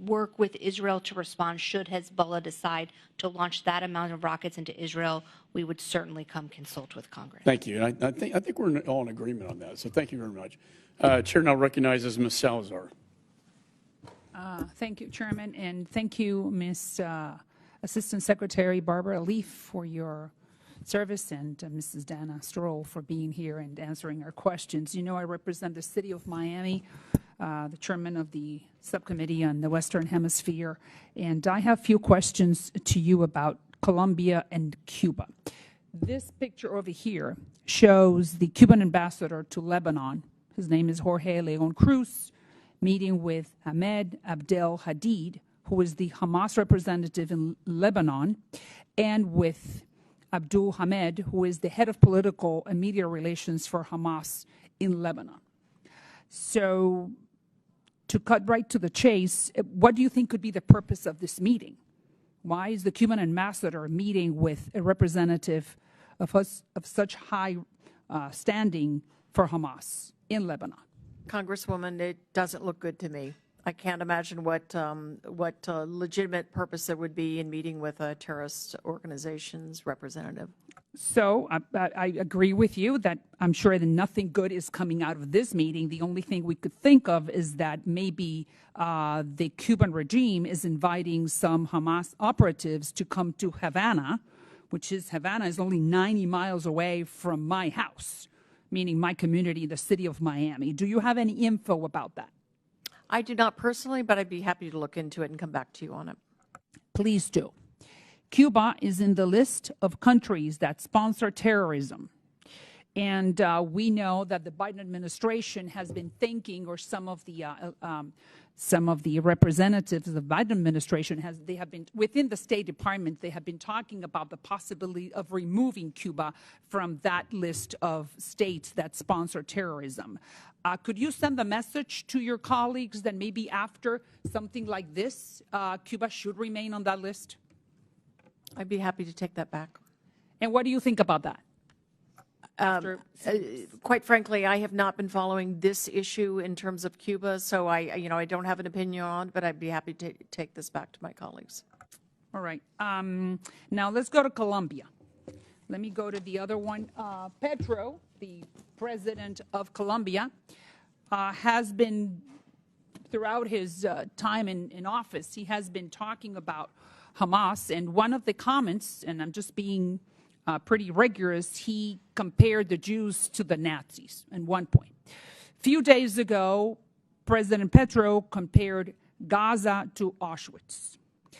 work with Israel to respond should Hezbollah decide to launch that amount of rockets into Israel. We would certainly come consult with Congress. Thank you. And I think we're all in agreement on that. So thank you very much. Chair now recognizes Ms. Salazar. Thank you, Chairman, and thank you, Ms. Assistant Secretary Barbara Leaf, for your service, and Mrs. Dana Stroll for being here and answering our questions. You know, I represent the city of Miami, the chairman of the subcommittee on the Western Hemisphere, and I have a few questions to you about Colombia and Cuba. This picture over here shows the Cuban ambassador to Lebanon. His name is Jorge Leon Cruz, meeting with Ahmed Abdel Hadid, who is the Hamas representative in Lebanon, and with Abdul Hamed, who is the head of political and media relations for Hamas in Lebanon. So, to cut right to the chase, what do you think could be the purpose of this meeting? Why is the Cuban ambassador meeting with a representative of such high standing for Hamas in Lebanon? Congresswoman, it doesn't look good to me. I can't imagine what legitimate purpose there would be in meeting with a terrorist organization's representative. So I agree with you that I'm sure that nothing good is coming out of this meeting. The only thing we could think of is that maybe the Cuban regime is inviting some Hamas operatives to come to Havana, Havana is only 90 miles away from my house, meaning my community, the city of Miami. Do you have any info about that? I do not personally, but I'd be happy to look into it and come back to you on it. Please do. Cuba is in the list of countries that sponsor terrorism. And we know that the Biden administration has been thinking, or some of the representatives of the Biden administration they have been within the State Department. They have been talking about the possibility of removing Cuba from that list of states that sponsor terrorism. Could you send the message to your colleagues that maybe after something like this, Cuba should remain on that list? I'd be happy to take that back. And what do you think about that? Quite frankly, I have not been following this issue in terms of Cuba, so I don't have an opinion on it, but I'd be happy to take this back to my colleagues. All right. Now let's go to Colombia. Let me go to the other one. Petro, the president of Colombia, has been, throughout his time in office, he has been talking about Hamas, and one of the comments, and I'm just being pretty rigorous, he compared the Jews to the Nazis at one point. A few days ago, President Petro compared Gaza to Auschwitz. A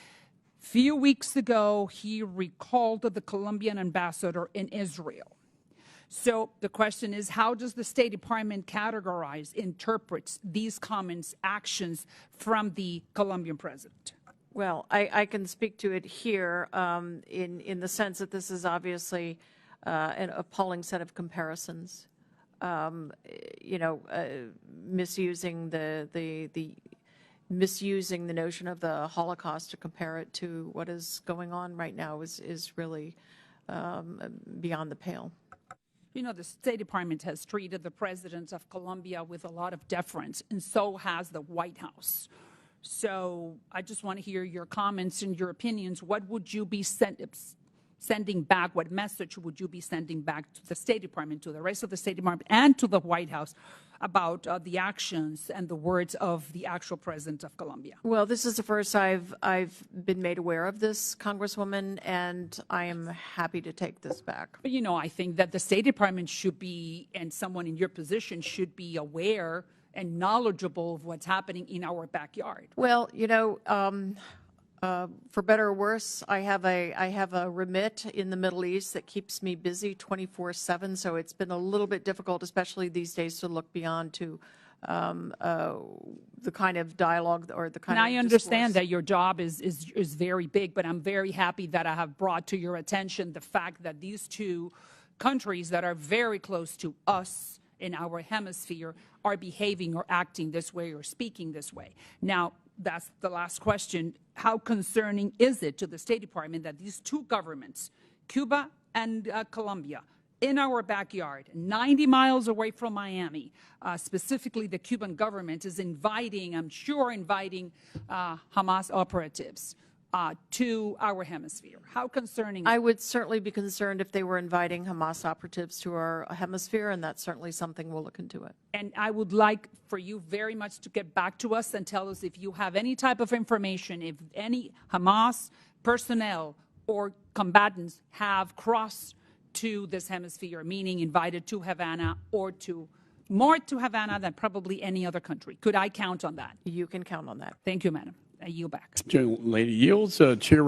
few weeks ago, he recalled the Colombian ambassador in Israel. So the question is, how does the State Department interprets these comments, actions from the Colombian president? Well, I can speak to it here in the sense that this is obviously an appalling set of comparisons. Misusing misusing the notion of the Holocaust to compare it to what is going on right now is really beyond the pale. You know, the State Department has treated the President of Colombia with a lot of deference, and so has the White House. So I just want to hear your comments and your opinions. What would you be sending back? What message would you be sending back to the State Department, to the rest of the State Department, and to the White House about the actions and the words of the actual President of Colombia? Well, this is the first I've been made aware of this, Congresswoman, and I am happy to take this back. But, you know, I think that the State Department should be, and someone in your position should be aware and knowledgeable of what's happening in our backyard. Well, you know, for better or worse, I have a remit in the Middle East that keeps me busy 24/7. So it's been a little bit difficult, especially these days, to look beyond to the kind of dialogue or the kind of discourse. I understand that your job is very big, but I'm very happy that I have brought to your attention the fact that these two countries that are very close to us in our hemisphere are behaving or acting this way or speaking this way. Now, that's the last question. How concerning is it to the State Department that these two governments, Cuba and Colombia, in our backyard, 90 miles away from Miami. Specifically, the Cuban government is inviting, I'm sure inviting Hamas operatives to our hemisphere. How concerning? I would certainly be concerned if they were inviting Hamas operatives to our hemisphere, and that's certainly something we'll look into it. And I would like for you very much to get back to us and tell us if you have any type of information, if any Hamas personnel or combatants have crossed to this hemisphere, meaning invited to Havana or to more to Havana than probably any other country. Could I count on that? You can count on that. Thank you, Madam. I yield back. Gentle lady yields. Chair